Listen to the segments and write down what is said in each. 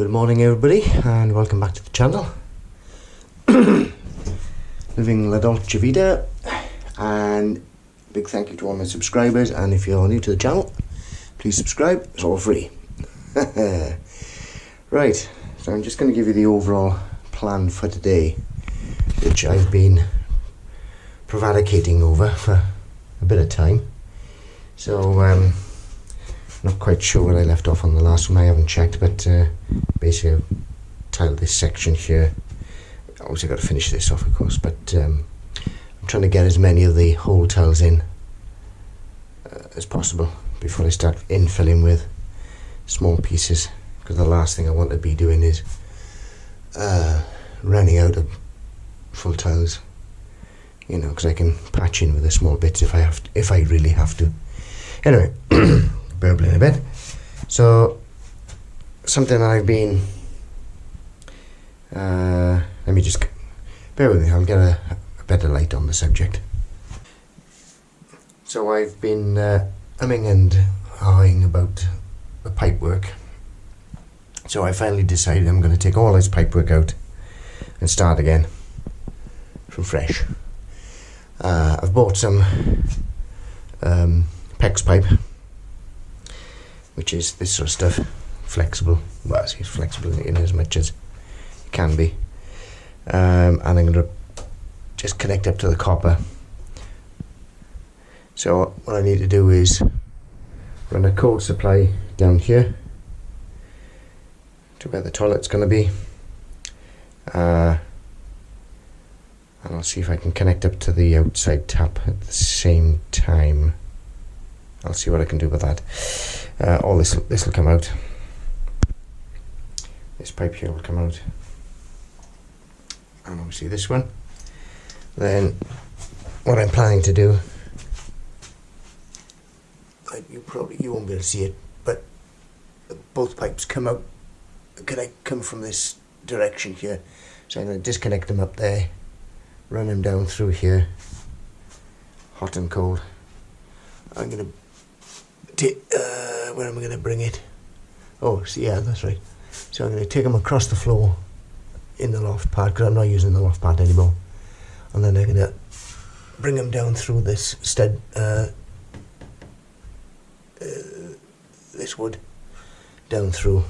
Good morning everybody and welcome back to the channel. Living La Dolce Vita, and big thank you to all my subscribers, and if you're new to the channel, please subscribe, it's all free. Right, so I'm just going to give you the overall plan for today, which I've been prevaricating over for a bit of time. So not quite sure where I left off on the last one, I haven't checked, but basically I've tiled this section here. Obviously I've got to finish this off, of course, but I'm trying to get as many of the hole tiles in as possible before I start infilling with small pieces, because the last thing I want to be doing is running out of full tiles, you know, because I can patch in with the small bits if I really have to. Anyway, burbling a bit. So something I've been let me just bear with me, I'll get a better light on the subject. So I've been umming and ahhing about the pipe work. So I finally decided I'm going to take all this pipe work out and start again from fresh. I've bought some PEX pipe, which is this sort of stuff, flexible. Well, it's flexible in as much as it can be. And I'm going to just connect up to the copper. So what I need to do is run a cold supply down here to where the toilet's going to be. And I'll see if I can connect up to the outside tap at the same time. I'll see what I can do with that. All this will come out. This pipe here will come out, and obviously this one. Then what I'm planning to do, you won't be able to see it, but both pipes come out. Come from this direction here, so I'm going to disconnect them up there, run them down through here, hot and cold. I'm going to where am I going to bring it? Oh, see, yeah, that's right. So I'm going to take them across the floor in the loft pad, because I'm not using the loft pad anymore, and then I'm going to bring them down through this stud, this wood, down through,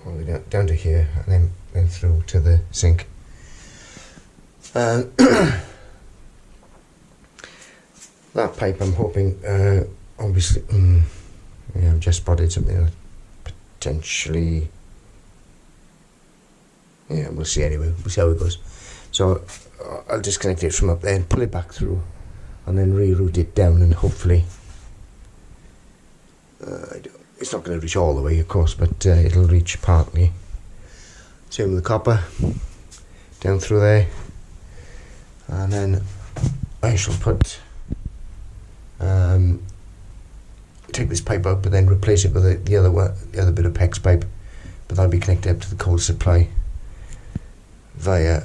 all the way down to here, and then through to the sink. That pipe, I'm hoping, obviously, yeah, I've just spotted something that potentially, yeah, we'll see anyway, we'll see how it goes. So I'll disconnect it from up there and pull it back through, and then reroute it down, and hopefully, it's not going to reach all the way, of course, but it'll reach partly. Same with the copper, down through there, and then I shall put take this pipe out, but then replace it with the other bit of PEX pipe, but that'll be connected up to the cold supply via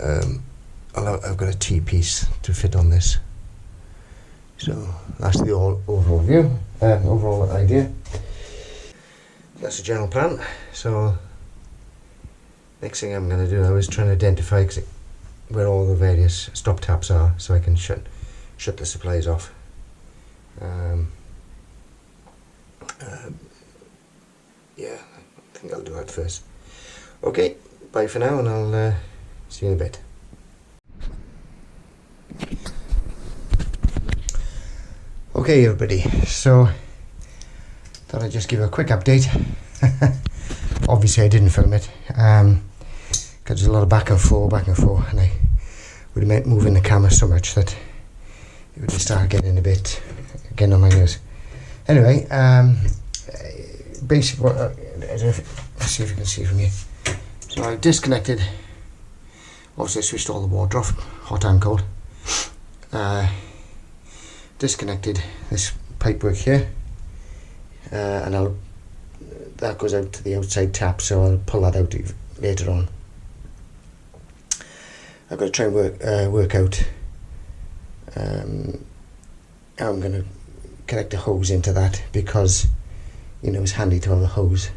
I've got a T-piece to fit on this. So that's the overall view, overall idea. That's the general plan. So next thing I'm going to do now is try and identify where all the various stop taps are, so I can shut the supplies off. Yeah, I think I'll do that first. Okay, bye for now, and I'll see you in a bit. Okay everybody, so thought I'd just give you a quick update. Obviously I didn't film it, because there's a lot of back and forth, and I would have meant moving the camera so much that it would start getting a bit, getting on my nerves. Anyway, basically, let's see if you can see from here. So I disconnected, also switched all the water off, hot and cold. Disconnected this pipework here, and that goes out to the outside tap, so I'll pull that out later on. I've got to try and work out how I'm going to connect a hose into that, because, you know, it's handy to have a hose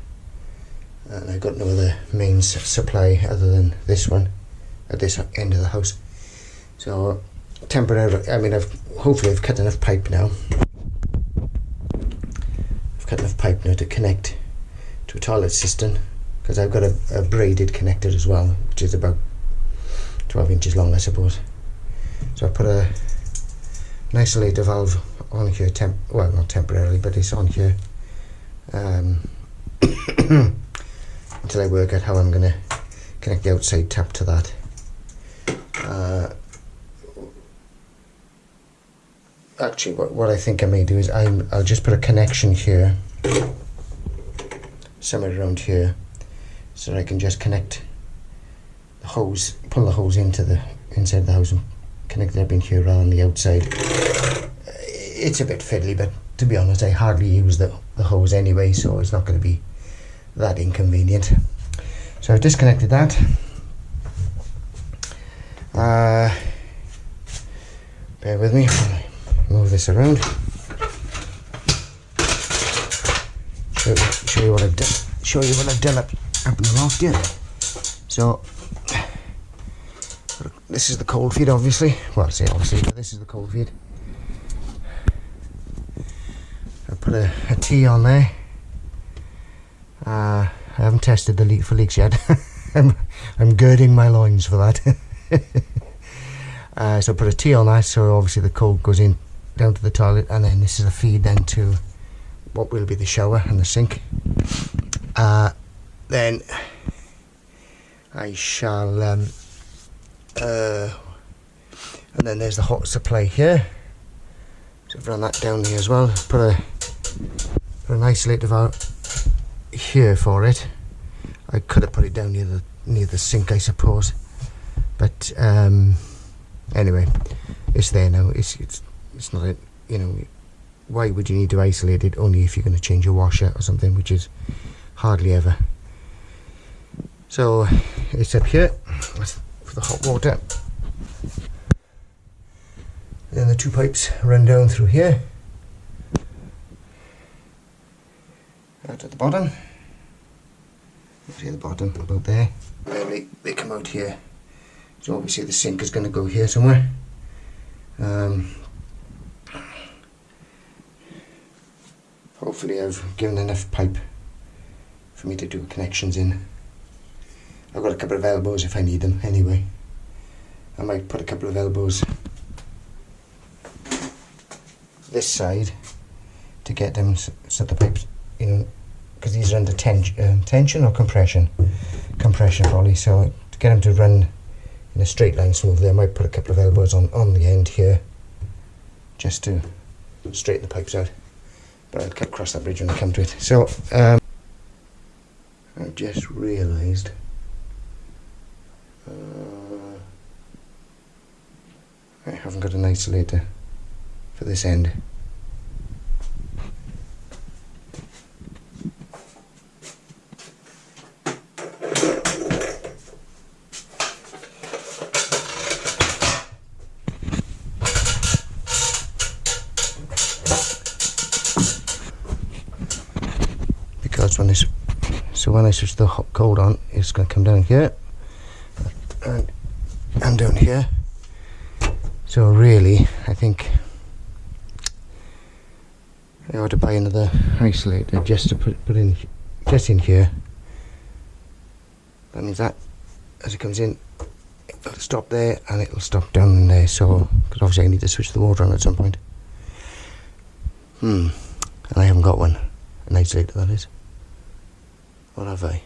and I've got no other mains supply other than this one at this end of the house. So temporarily, I mean, hopefully I've cut enough pipe now. I've cut enough pipe now to connect to a toilet cistern, because I've got a braided connector as well, which is about 12 inches long, I suppose. So I put an isolator valve on here, well, not temporarily, but it's on here until I work out how I'm going to connect the outside tap to that. Actually, what I think I may do is I'll just put a connection here, somewhere around here, so that I can just connect the hose, pull the hose into the inside of the house and connect it up in here rather than the outside. It's a bit fiddly, but to be honest, I hardly use the hose anyway, so it's not going to be that inconvenient. So I've disconnected that. Bear with me while I move this around. Show you what I've done. Show you what I've done up in the loft here. So this is the cold feed, obviously. Well, I say obviously, but this is the cold feed. I put a T on there. I haven't tested the leak for leaks yet. I'm girding my loins for that. So I put a T on that, so obviously the cold goes in down to the toilet, and then this is a feed then to what will be the shower and the sink. Then I shall and then there's the hot supply here, so I've run that down here as well. Put an isolator valve here for it. I could have put it down near the sink, I suppose, but anyway, it's there now. It's not a, you know, why would you need to isolate it? Only if you're going to change your washer or something, which is hardly ever. So it's up here for the hot water. Then the two pipes run down through here, out at the bottom. See the bottom, about there. And then they come out here. So obviously the sink is going to go here somewhere. Hopefully I've given enough pipe for me to do connections in. I've got a couple of elbows if I need them anyway. I might put a couple of elbows this side to get them so the pipes, you know, because these are under tension or compression probably, so to get them to run in a straight line smoothly, I might put a couple of elbows on the end here just to straighten the pipes out, but I'll cross that bridge when I come to it. So I've just realised I haven't got an isolator for this end. Because when I switch the hot cold on, it's going to come down here and down here. So really, I think I ought to buy another isolator just to put in just in here. That means that as it comes in, it'll stop there and it'll stop down there. So, because obviously I need to switch the water on at some point. And I haven't got one, an isolator that is. Or have I?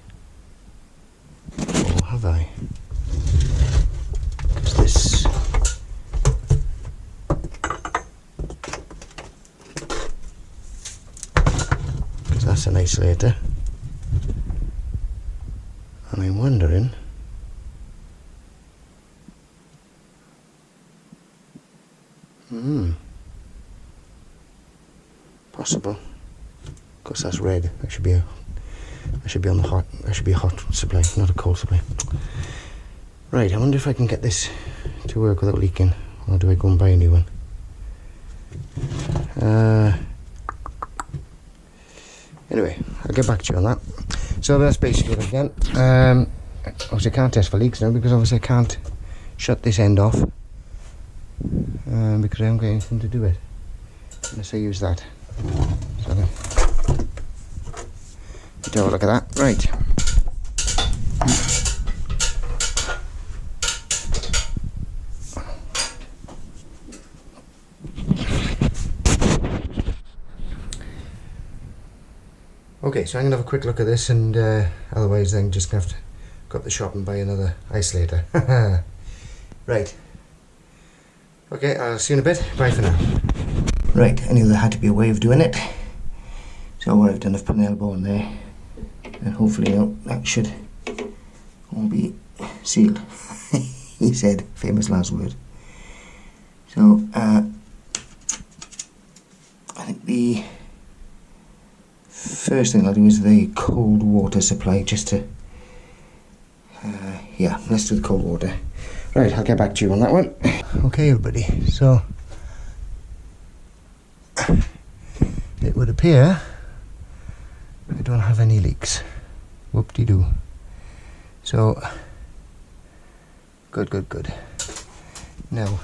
Or have I? Because this. Because that's an isolator. And I'm wondering. Possible. Of course, that's red. That should be on the hot. That should be a hot supply, not a cold supply. Right. I wonder if I can get this to work without leaking, or do I go and buy a new one? Anyway, I'll get back to you on that. So that's basically it again. Obviously I can't test for leaks now because obviously I can't shut this end off because I haven't got anything to do it unless I use that. So then, have a look at that. Right. Okay, so I'm going to have a quick look at this, and otherwise I'm just going to have to go up the shop and buy another isolator. Right. Okay, I'll see you in a bit. Bye for now. Right, I knew there had to be a way of doing it. So what I've done, I've put an elbow in there, and hopefully that should all be sealed. He said, famous last word. So, I think the first thing I'll do is the cold water supply, just to, yeah, let's do the cold water. Right, I'll get back to you on that one. Okay everybody, so it would appear I don't have any leaks. Whoop-de-doo. So, good. Now,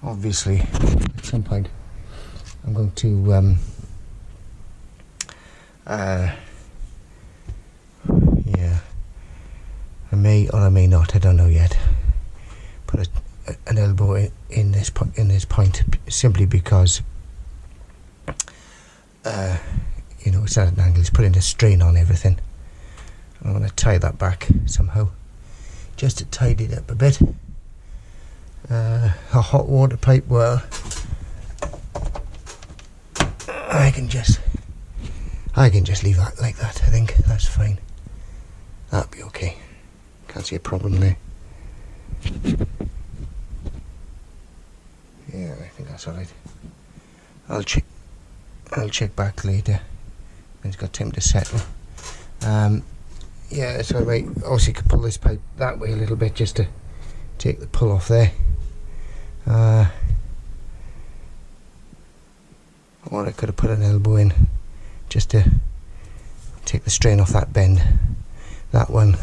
obviously, at some point I'm going to yeah, I may or I may not, I don't know yet, put an elbow in this point simply because you know, it's at an angle, it's putting a strain on everything. I'm going to tie that back somehow just to tidy it up a bit. A hot water pipe, well, I can just leave that like that. I think that's fine. That'll be okay. Can't see a problem there. Yeah, I think that's alright. I'll check back later when it's got time to settle. Yeah, so I might obviously could pull this pipe that way a little bit just to take the pull off there. Or I could have put an elbow in just to take the strain off that bend. That one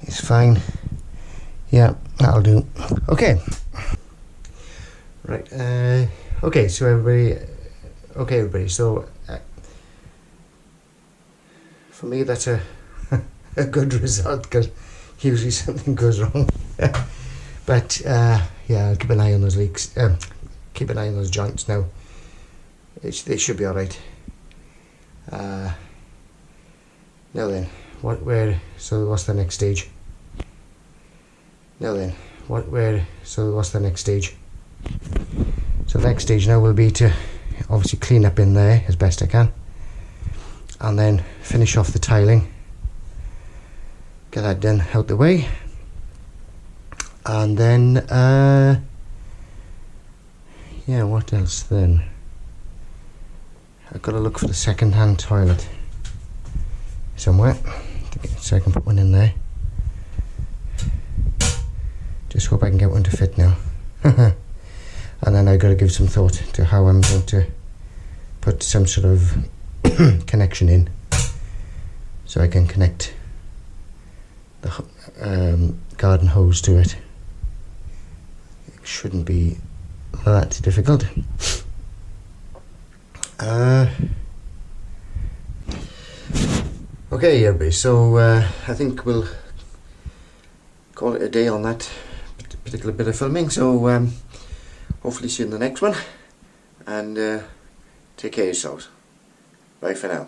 is fine. Yeah, that'll do. Okay. Right. Okay, so everybody. So for me, that's a good result because usually something goes wrong. But yeah, I'll keep an eye on those leaks. Keep an eye on those joints now. They should be all right. Now then, so what's the next stage? So what's the next stage? So the next stage now will be to obviously clean up in there as best I can, and then finish off the tiling, get that done out the way, and then yeah, what else then? I've got to look for the second-hand toilet somewhere, so I can put one in there. Just hope I can get one to fit now. And then I've got to give some thought to how I'm going to put some sort of connection in, so I can connect the garden hose to it. It shouldn't be that difficult. Okay everybody, so I think we'll call it a day on that particular bit of filming, so hopefully see you in the next one, and take care of yourselves. Bye for now.